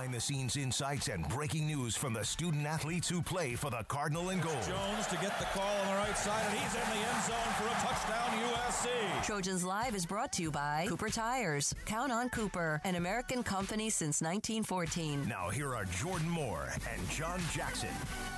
behind-the-scenes insights and breaking news from the student-athletes who play for the Cardinal and Gold. Jones to get the call on the right side, and he's in the end zone for a touchdown, USC. Trojans Live is brought to you by Cooper Tires. Count on Cooper, an American company since 1914. Now here are Jordan Moore and John Jackson.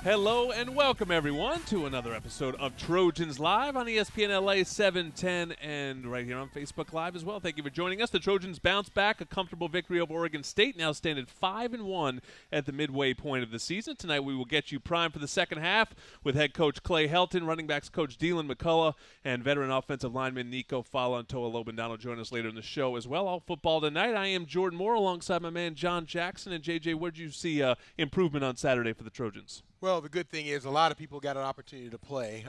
Hello and welcome everyone to another episode of Trojans Live on ESPN LA 710 and right here on Facebook Live as well. Thank you for joining us. The Trojans bounce back, a comfortable victory over Oregon State, now stand at 5-1 at the midway point of the season. Tonight we will get you primed for the second half with head coach Clay Helton, running backs coach Dylan McCullough, and veteran offensive lineman Nico Fala and Toa Lobendano will join us later in the show as well. All football tonight. I am Jordan Moore alongside my man John Jackson. And JJ, where did you see improvement on Saturday for the Trojans? Well, the good thing is a lot of people got an opportunity to play.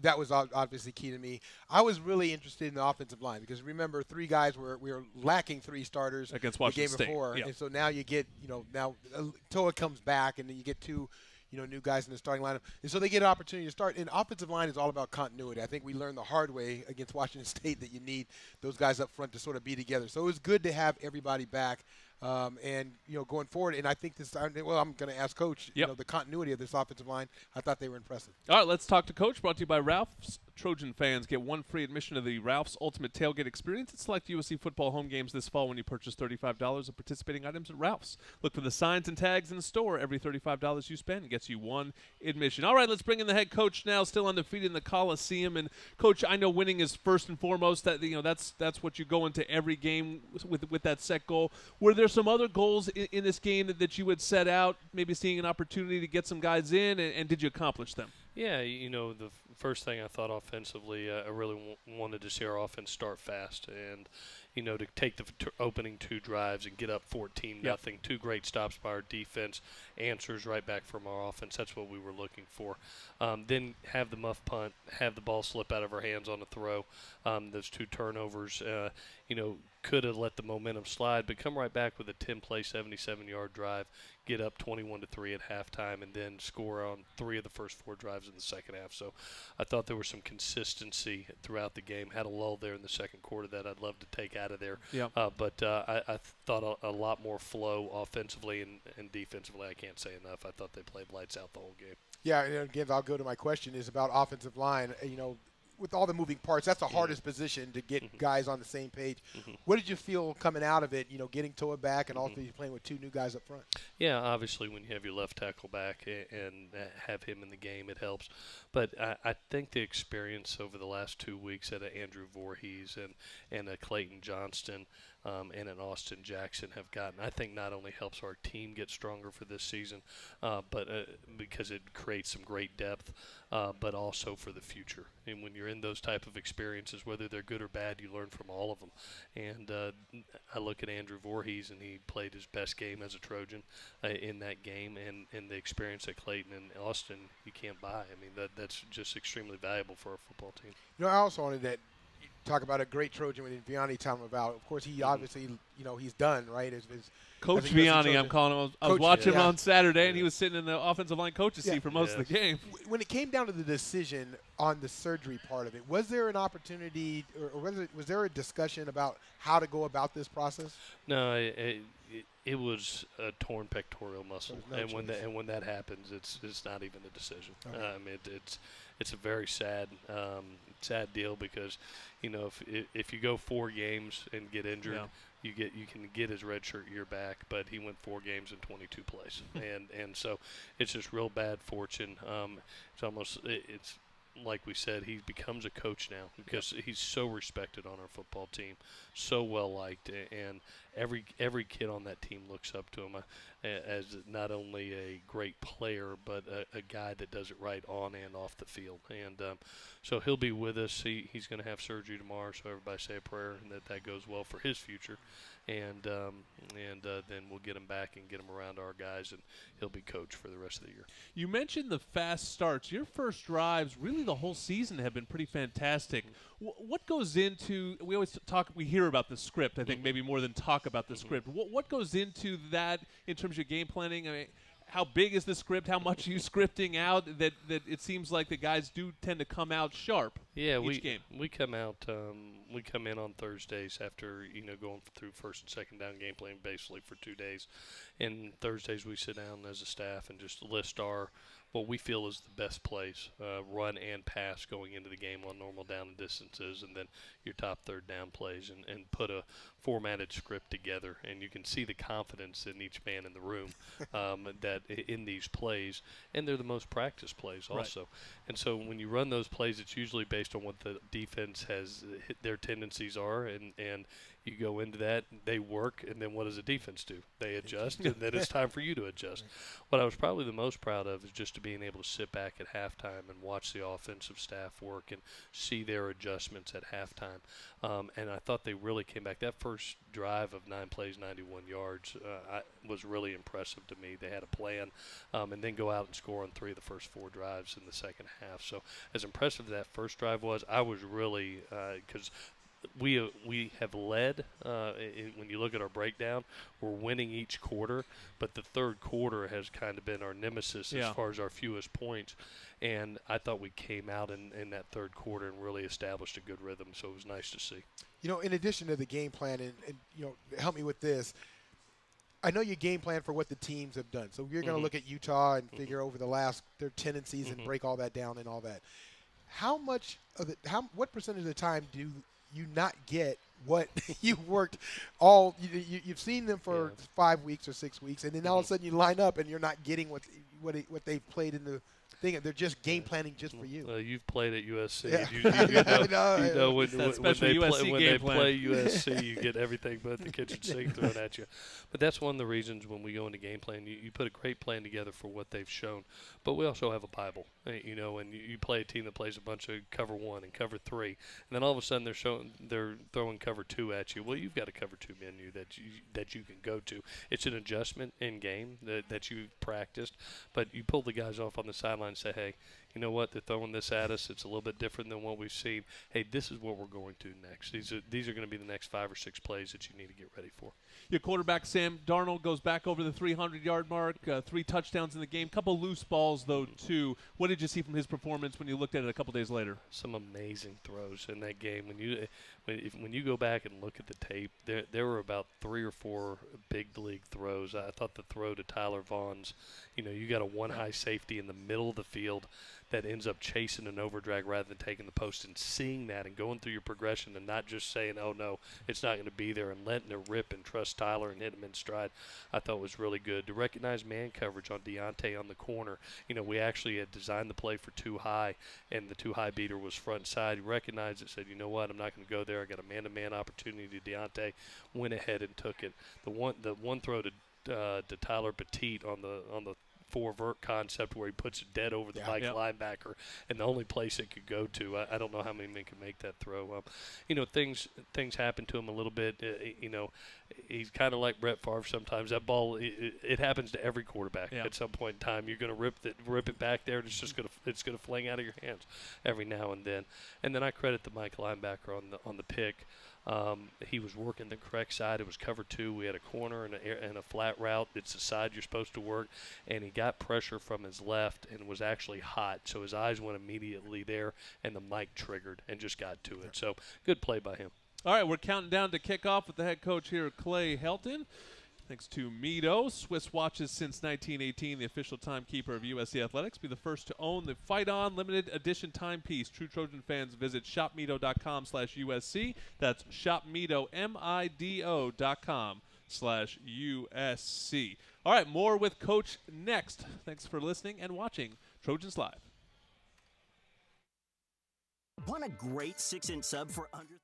That was obviously key to me. I was really interested in the offensive line because remember, we were lacking 3 starters against Washington the game before, State. And so now you get now Toa comes back and then you get 2 new guys in the starting lineup, and so they get an opportunity to start. And offensive line is all about continuity. I think we learned the hard way against Washington State that you need those guys up front to sort of be together. So it was good to have everybody back. And going forward, and I think this time, well, I'm going to ask Coach, the continuity of this offensive line. I thought they were impressive. All right, let's talk to Coach. Brought to you by Ralph's. Trojan fans get 1 free admission to the Ralph's Ultimate Tailgate Experience at select USC football home games this fall when you purchase $35 of participating items at Ralph's. Look for the signs and tags in the store. Every $35 you spend gets you 1 admission. All right, let's bring in the head coach now, still undefeated in the Coliseum. And Coach, I know winning is first and foremost. That that's what you go into every game with that set goal. Were there some other goals in this game that you would set out, maybe seeing an opportunity to get some guys in, and did you accomplish them? Yeah, the first thing I thought offensively, I really wanted to see our offense start fast and, to take the opening 2 drives and get up 14-0. Yep. 2 great stops by our defense, answers right back from our offense. That's what we were looking for. Then have the muff punt, have the ball slip out of our hands on the throw. Those 2 turnovers, could have let the momentum slide, but come right back with a 10-play, 77-yard drive, get up 21-3 at halftime, and then score on 3 of the first 4 drives in the second half. So I thought there was some consistency throughout the game. Had a lull there in the second quarter that I'd love to take out of there. Yep. But I thought a lot more flow offensively and defensively. I can't say enough. I thought they played lights out the whole game. Yeah, and again, I'll go to my question is about offensive line. With all the moving parts, that's the hardest position to get guys on the same page. What did you feel coming out of it, getting Toa back and also playing with 2 new guys up front? Yeah, obviously when you have your left tackle back and have him in the game, it helps. But I think the experience over the last 2 weeks at Andrew Voorhees and Clayton Johnston and an Austin Jackson have gotten, I think not only helps our team get stronger for this season, but because it creates some great depth, but also for the future. And when you're in those type of experiences, whether they're good or bad, you learn from all of them. And I look at Andrew Voorhees, and he played his best game as a Trojan in that game, and the experience that Clayton and Austin you can't buy. I mean, that's just extremely valuable for our football team. I also wanted to talk about a great Trojan when Vianney tell him about. Of course, he obviously, he's done, right? Coach Vianney, I'm calling him. I was watching him on Saturday, and he was sitting in the offensive line coach's seat for most of the game. When it came down to the decision on the surgery part of it, was there an opportunity or was there a discussion about how to go about this process? No, it was a torn pectoral muscle, and when that happens, it's not even a decision. Okay. It's a very sad deal because if you go 4 games and get injured, you can get his redshirt year back, but he went 4 games in 22 plays, and so it's just real bad fortune. It's like we said, he becomes a coach now because he's so respected on our football team, so well liked, and every kid on that team looks up to him as not only a great player but a guy that does it right on and off the field. And so he'll be with us. He's going to have surgery tomorrow, so everybody say a prayer and that goes well for his future. And then we'll get him back and get him around our guys, and he'll be coach for the rest of the year. You mentioned the fast starts. Your first drives, really the whole season, have been pretty fantastic. What goes into – we hear about the script, I think, maybe more than talk about the script. What goes into that in terms of game planning? I mean, how big is the script? How much are you scripting out that it seems like the guys do tend to come out sharp? Yeah, each game? We come out. We come in on Thursdays after going through first and second down game plan basically for 2 days, and Thursdays we sit down as a staff and just list what we feel is the best plays, run and pass going into the game on normal down and distances, and then your top third down plays, and put a formatted script together. And you can see the confidence in each man in the room that in these plays, and they're the most practiced plays also. Right. And so when you run those plays, it's usually based on what the defense has their tendencies are, and you go into that, they work, and then what does the defense do? They adjust, and then it's time for you to adjust. What I was probably the most proud of is just being able to sit back at halftime and watch the offensive staff work and see their adjustments at halftime. And I thought they really came back. That first drive of 9 plays, 91 yards was really impressive to me. They had a plan, and then go out and score on 3 of the first 4 drives in the second half. So as impressive as that first drive was, I was really because we have led, when you look at our breakdown, we're winning each quarter, but the third quarter has kind of been our nemesis as far as our fewest points. And I thought we came out in that third quarter and really established a good rhythm, so it was nice to see. In addition to the game plan, and help me with this, I know you game plan for what the teams have done. So you're going to look at Utah and figure over their tendencies and break all that down and all that. How much of what percentage of the time do you not get what you worked you've seen them for 5 weeks or 6 weeks, and then all of a sudden you line up and you're not getting what they've played in the thing. They're just game planning just for you. You've played at USC. Yeah. You know when they play USC, you get everything but the kitchen sink thrown at you. But that's one of the reasons when we go into game plan, you put a great plan together for what they've shown. But we also have a Bible, and you play a team that plays a bunch of cover 1 and cover 3, and then all of a sudden they're throwing cover 2 at you. Well, you've got a cover 2 menu that you can go to. It's an adjustment in game that you've practiced, but you pull the guys off on the sideline and say, hey, you know what? They're throwing this at us. It's a little bit different than what we've seen. Hey, this is what we're going to next. These are going to be the next 5 or 6 plays that you need to get ready for. Your quarterback, Sam Darnold, goes back over the 300-yard mark, 3 touchdowns in the game, couple loose balls, though, too. What did you see from his performance when you looked at it a couple days later? Some amazing throws in that game. When you go back and look at the tape, there were about 3 or 4 big league throws. I thought the throw to Tyler Vaughn's, you got a one-high safety in the middle of the field that ends up chasing an overdrag rather than taking the post, and seeing that and going through your progression and not just saying, oh, no, it's not going to be there, and letting it rip and trust Tyler and hit him in stride, I thought was really good. To recognize man coverage on Deontay on the corner, we actually had designed the play for 2 high, and the 2 high beater was front side. He recognized it, said, you know what, I'm not going to go there. I got a man-to-man opportunity to Deontay, went ahead and took it. The one throw to Tyler Petit on the 4-vert concept where he puts it dead over the linebacker, and the only place it could go to. I don't know how many men can make that throw. Things happen to him a little bit. He's kind of like Brett Favre sometimes. That ball, it happens to every quarterback at some point in time. You're going to rip it back there, and it's gonna fling out of your hands every now and then. And then I credit the Mike linebacker on the pick. He was working the correct side. It was cover 2. We had a corner and a flat route. It's the side you're supposed to work. And he got pressure from his left and was actually hot. So his eyes went immediately there, and the mic triggered and just got to it. So good play by him. All right, we're counting down to kickoff with the head coach here, Clay Helton. Thanks to Mito. Swiss watches since 1918, the official timekeeper of USC Athletics. Be the first to own the Fight On limited edition timepiece. True Trojan fans, visit shopmito.com/USC. That's shopmito, MIDO.com/USC. All right, more with Coach next. Thanks for listening and watching Trojans Live. Want a great 6-inch sub for under $3?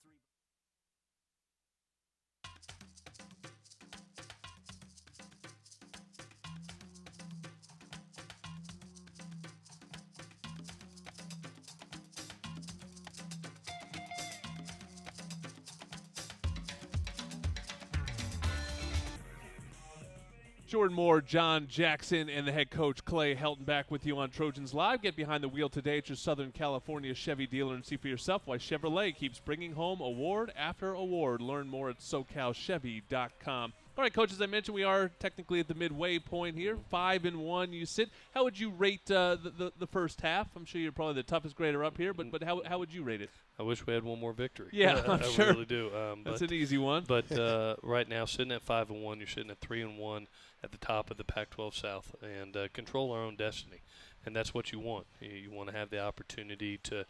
Jordan Moore, John Jackson, and the head coach Clay Helton back with you on Trojans Live. Get behind the wheel today at your Southern California Chevy dealer and see for yourself why Chevrolet keeps bringing home award after award. Learn more at SoCalChevy.com. All right, Coach, as I mentioned, we are technically at the midway point here. 5-1 you sit. How would you rate the first half? I'm sure you're probably the toughest grader up here, but how would you rate it? I wish we had one more victory. Yeah, I'm sure. I really do. That's an easy one. But right now, sitting at 5-1, you're sitting at 3-1 at the top of the Pac-12 South, and control our own destiny. And that's what you want. You want to have the opportunity to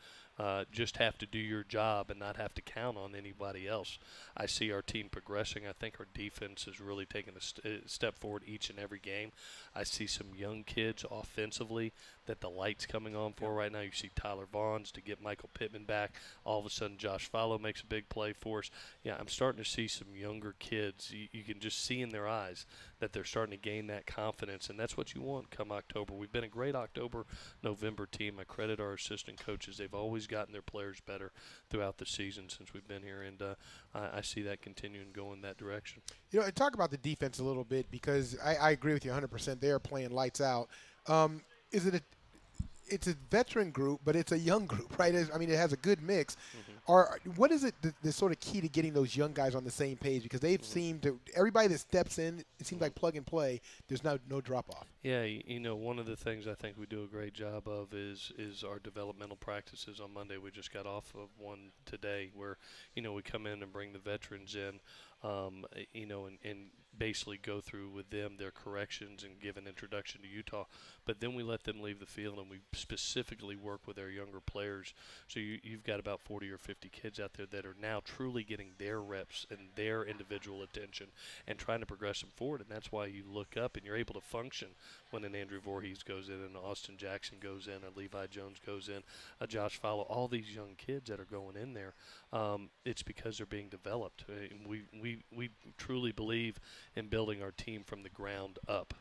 just have to do your job and not have to count on anybody else. I see our team progressing. I think our defense is really taking a step forward each and every game. I see some young kids offensively that the light's coming on for right now. You see Tyler Vaughns to get Michael Pittman back. All of a sudden, Josh Fallow makes a big play for us. Yeah, I'm starting to see some younger kids. You can just see in their eyes that they're starting to gain that confidence, and that's what you want come October. We've been a great October-November team. I credit our assistant coaches. They've always gotten their players better throughout the season since we've been here, and I see that continuing to go in that direction. You know, talk about the defense a little bit, because I agree with you 100%. They are playing lights out. It's a veteran group, but it's a young group, right? I mean, it has a good mix. What is it the sort of key to getting those young guys on the same page? Because they've seemed to, everybody that steps in, it seems like plug and play. There's no drop off. Yeah, you know, one of the things I think we do a great job of is our developmental practices on Monday. We just got off of one today where, you know, we come in and bring the veterans in, you know, and basically go through with them their corrections and give an introduction to Utah. But then we let them leave the field, and we specifically work with our younger players. So you've got about 40 or 50 kids out there that are now truly getting their reps and their individual attention and trying to progress them forward. And that's why you look up and you're able to function when an Andrew Voorhees goes in, and Austin Jackson goes in, and Levi Jones goes in, Josh Fallow, all these young kids that are going in there. It's because they're being developed. We truly believe in building our team from the ground up.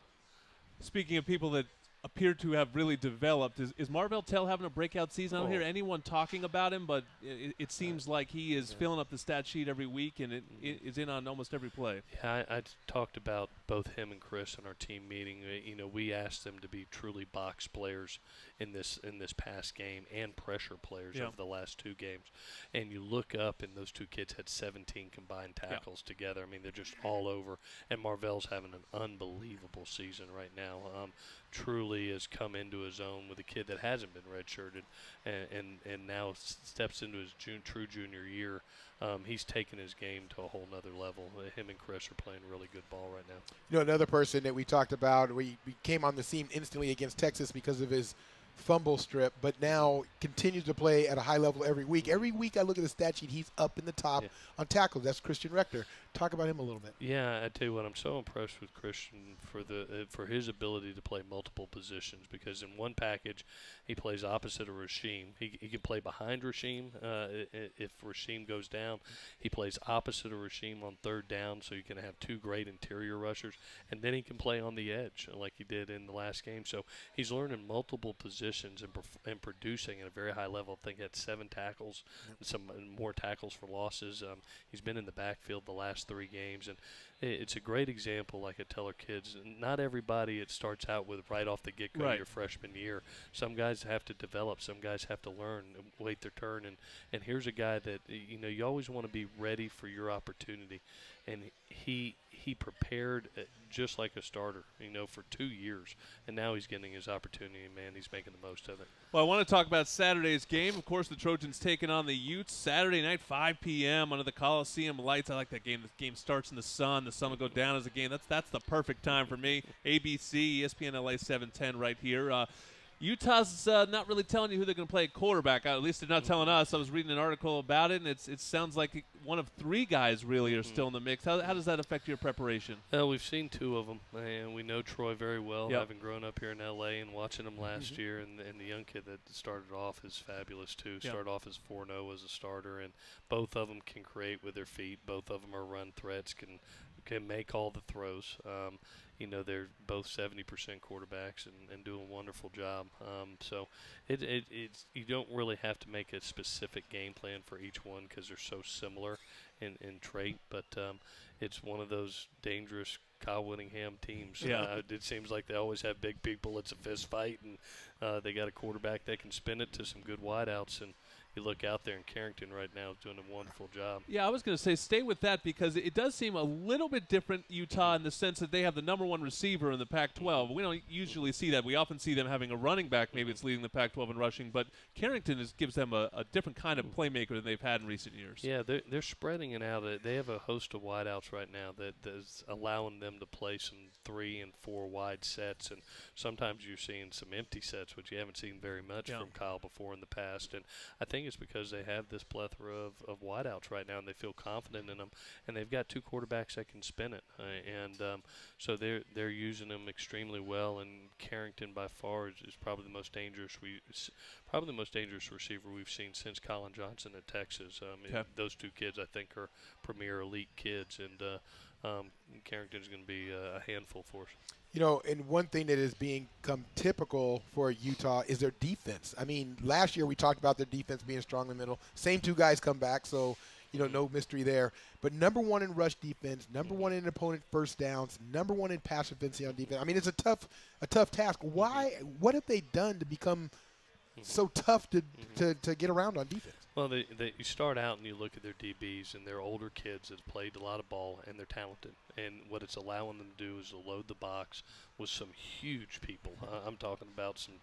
Speaking of people that appear to have really developed, is Marvell Tell having a breakout season? I don't hear anyone talking about him, but it seems like he is filling up the stat sheet every week, and it is in on almost every play. Yeah, I talked about both him and Chris in our team meeting. You know, we asked them to be truly box players in this past game and pressure players over the last two games. And you look up, and those two kids had 17 combined tackles together. I mean, they're just all over. And Marvell's having an unbelievable season right now. Truly has come into his own with a kid that hasn't been redshirted and now steps into his true junior year. He's taken his game to a whole nother level. Him and Chris are playing really good ball right now. You know, another person that we talked about, we came on the scene instantly against Texas because of his fumble strip, but now continues to play at a high level every week. Every week I look at the stat sheet, he's up in the top on tackles. That's Christian Rector. Talk about him a little bit. Yeah, I tell you what, I'm so impressed with Christian for his ability to play multiple positions, because in one package he plays opposite of Rasheem. He can play behind Rasheem if Rasheem goes down. He plays opposite of Rasheem on third down, so you can have two great interior rushers, and then he can play on the edge like he did in the last game. So he's learning multiple positions and producing at a very high level. I think he had 7 tackles, and some more tackles for losses. He's been in the backfield the last 3 games, and it's a great example. Like I tell our kids, not everybody it starts out with right off the get-go your freshman year. Some guys have to develop, some guys have to learn and wait their turn, and here's a guy that, you know, you always want to be ready for your opportunity, and he prepared just like a starter, you know, for 2 years, and now he's getting his opportunity, and man, he's making the most of it. Well, I want to talk about Saturday's game. Of course, the Trojans taking on the Utes Saturday night, 5 p.m. under the Coliseum lights. I like that game. The game starts in the sun. The sun will go down as a game. That's the perfect time for me. ABC, ESPN LA 710 right here. Utah's not really telling you who they're going to play at quarterback. At least they're not telling us. I was reading an article about it, and it sounds like one of 3 guys really are still in the mix. How does that affect your preparation? Well, we've seen 2 of them, and we know Troy very well, having grown up here in L.A. and watching him last year. And the young kid that started off is fabulous, too. Started off as 4-0 as a starter, and both of them can create with their feet. Both of them are run threats, can make all the throws. You know, they're both 70% quarterbacks and do a wonderful job. So it's you don't really have to make a specific game plan for each one because they're so similar in trait. But it's one of those dangerous Kyle Whittingham teams. It seems like they always have big people. It's a fist fight, and they got a quarterback that can spin it to some good wideouts. And you look out there, and Carrington right now is doing a wonderful job. Yeah, I was going to say stay with that because it does seem a little bit different, Utah, in the sense that they have the number 1 receiver in the Pac-12. We don't usually see that. We often see them having a running back, maybe it's leading the Pac-12 in rushing, but Carrington gives them a different kind of playmaker than they've had in recent years. Yeah, they're spreading it out. They have a host of wideouts right now that is allowing them to play some 3 and 4 wide sets, and sometimes you're seeing some empty sets, which you haven't seen very much from Kyle before in the past. And I think it's because they have this plethora of wideouts right now, and they feel confident in them, and they've got 2 quarterbacks that can spin it, so they're using them extremely well. And Carrington by far is probably the most dangerous receiver we've seen since Colin Johnson at Texas. Those 2 kids I think are premier elite kids, and Carrington's going to be a handful for us. You know, and one thing that has become typical for Utah is their defense. I mean, last year we talked about their defense being strong in the middle. Same 2 guys come back, so, you know, no mystery there. But number 1 in rush defense, number 1 in opponent first downs, number 1 in pass defense on defense. I mean, it's a tough task. Why? What have they done to become so tough to get around on defense? Well, you start out and you look at their DBs, and they're older kids that played a lot of ball, and they're talented. And what it's allowing them to do is to load the box with some huge people. I'm talking about some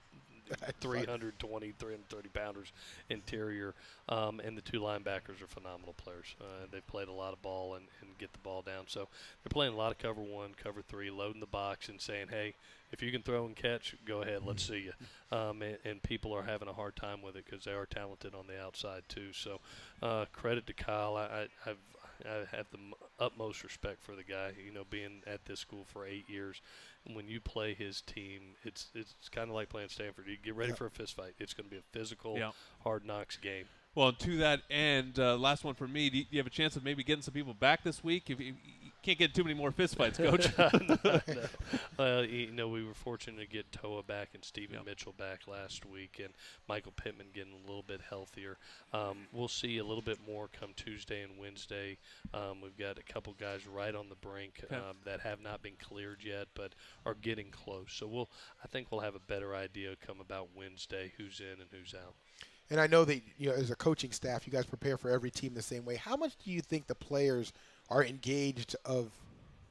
320, 330 pounders interior, and the 2 linebackers are phenomenal players. They've played a lot of ball and get the ball down. So they're playing a lot of cover 1, cover 3, loading the box and saying, hey, if you can throw and catch, go ahead, let's see you. And people are having a hard time with it because they are talented on the outside too. So credit to Kyle. I have the utmost respect for the guy, you know, being at this school for 8 years. When you play his team, it's kind of like playing Stanford. You get ready for a fist fight. It's going to be a physical, hard knocks game. Well, to that end, last one for me, do you have a chance of maybe getting some people back this week? If you can't get too many more fist fights, Coach. No. You know, we were fortunate to get Toa back and Stephen Mitchell back last week, and Michael Pittman getting a little bit healthier. We'll see a little bit more come Tuesday and Wednesday. We've got a couple guys right on the brink that have not been cleared yet, but are getting close. So I think we'll have a better idea come about Wednesday who's in and who's out. And I know that, you know, as a coaching staff, you guys prepare for every team the same way. How much do you think the players are engaged of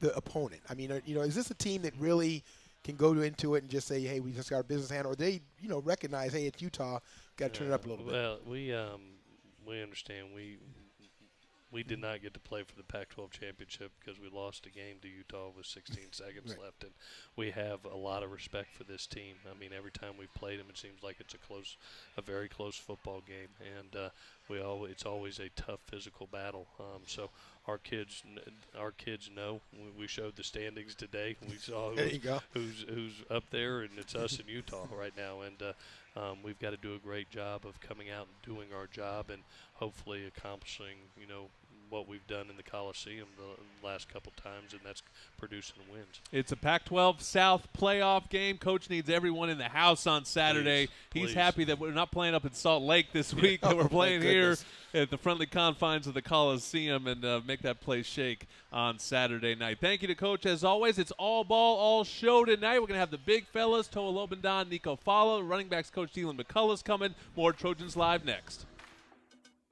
the opponent? I mean, you know, is this a team that really can go into it and just say, hey, we just got our business hand, or they, you know, recognize, hey, it's Utah, got to turn it up a little bit? Well, we understand. We did not get to play for the Pac-12 championship because we lost a game to Utah with 16 seconds left, and we have a lot of respect for this team. I mean, every time we've played them, it seems like it's a very close football game, and it's always a tough physical battle. So our kids know. We showed the standings today. We saw who's up there, and it's us in Utah right now, and we've got to do a great job of coming out and doing our job, and hopefully accomplishing, you know, what we've done in the Coliseum the last couple times, and that's producing wins. It's a Pac-12 South playoff game. Coach needs everyone in the house on Saturday. He's happy that we're not playing up in Salt Lake this week, that we're playing here at the friendly confines of the Coliseum, and make that place shake on Saturday night. Thank you to Coach. As always, it's all ball, all show tonight. We're going to have the big fellas, Toa Lobendon, Nico Fala, running backs Coach Dylan McCullough's coming. More Trojans Live next.